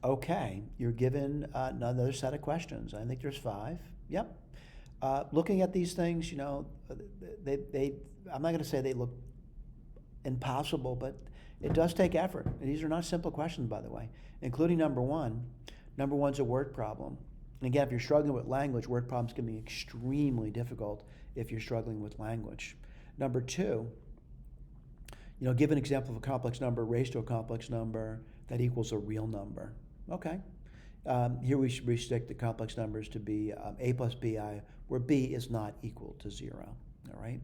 Okay, you're given another set of questions. I think there's five. Yep. Looking at these things, they I'm not going to say they look impossible, but it does take effort. And these are not simple questions, by the way, including number one. Number one's a word problem. And again, if you're struggling with language, word problems can be extremely difficult if you're struggling with language. Number two, give an example of a complex number raised to a complex number that equals a real number. Okay. Here we should restrict the complex numbers to be a plus bi, where b is not equal to 0. All right.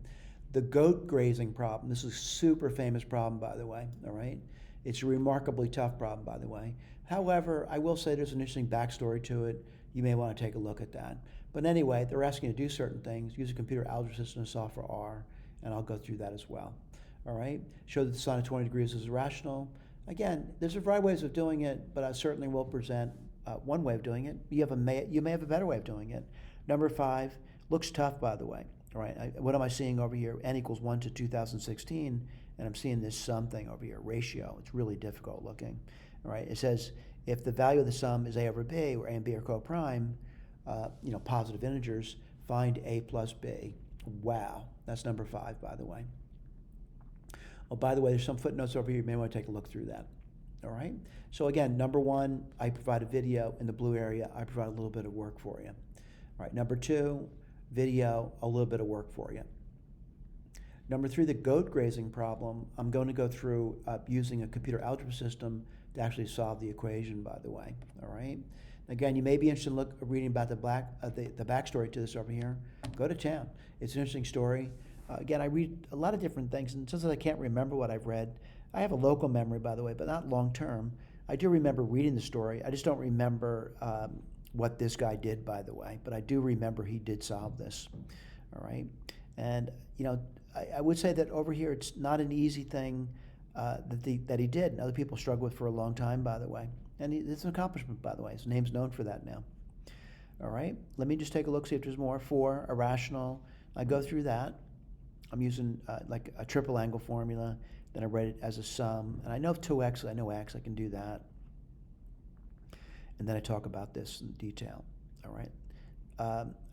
The goat grazing problem, this is a super famous problem, by the way. All right. It's a remarkably tough problem, by the way. However, I will say there's an interesting backstory to it. You may want to take a look at that. But anyway, they're asking you to do certain things, use a computer algebra system and software R, and I'll go through that as well. All right. Show that the sine of 20 degrees is rational. Again, there's a variety of ways of doing it, but I certainly will present one way of doing it. You may have a better way of doing it. Number five looks tough, by the way. All right. What am I seeing over here? N equals 1 to 2016, and I'm seeing this sum thing over here, ratio. It's really difficult looking. All right. It says if the value of the sum is a over b, where a and b are co-prime, positive integers, find a plus b. Wow. That's number five, by the way. Oh, by the way, there's some footnotes over here. You may want to take a look through that. All right. So again, number one, I provide a video. In the blue area, I provide a little bit of work for you. All right. Number two, video, a little bit of work for you. Number three, the goat grazing problem. I'm going to go through using a computer algebra system to actually solve the equation, by the way. All right. Again, you may be interested in reading about the backstory to this over here. Go to town. It's an interesting story. Again, I read a lot of different things, and since I can't remember what I've read, I have a local memory, by the way, but not long term. I do remember reading the story. I just don't remember what this guy did, by the way, but I do remember he did solve this. All right. And, I would say that over here, it's not an easy thing that he did, and other people struggle with for a long time, by the way. And it's an accomplishment, by the way. His name's known for that now. All right. Let me just take a look, see if there's more. 4, irrational. I go through that. I'm using like a triple angle formula. Then I write it as a sum. And I know 2x, I know x, I can do that. And then I talk about this in detail. All right.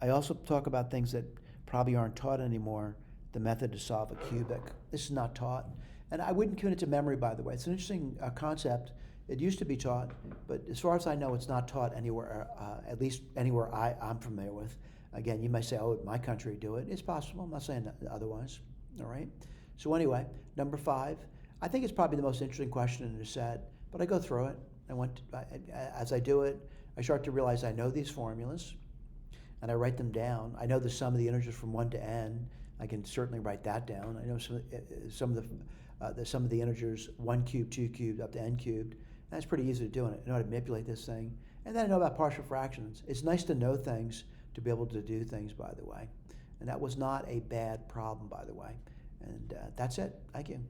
I also talk about things that probably aren't taught anymore. The method to solve a cubic. This is not taught. And I wouldn't commit it to memory, by the way. It's an interesting concept. It used to be taught, but as far as I know, it's not taught anywhere, at least anywhere I'm familiar with. Again, you might say, oh, my country do it. It's possible. I'm not saying otherwise. All right. So anyway, number 5. I think it's probably the most interesting question in the set, but I go through it. As I do it, I start to realize I know these formulas, and I write them down. I know the sum of the integers from 1 to n. I can certainly write that down. I know some of the integers 1 cubed, 2 cubed, up to n cubed. That's pretty easy to do. I know how to manipulate this thing. And then I know about partial fractions. It's nice to know things to be able to do things, by the way. And that was not a bad problem, by the way. And that's it. Thank you.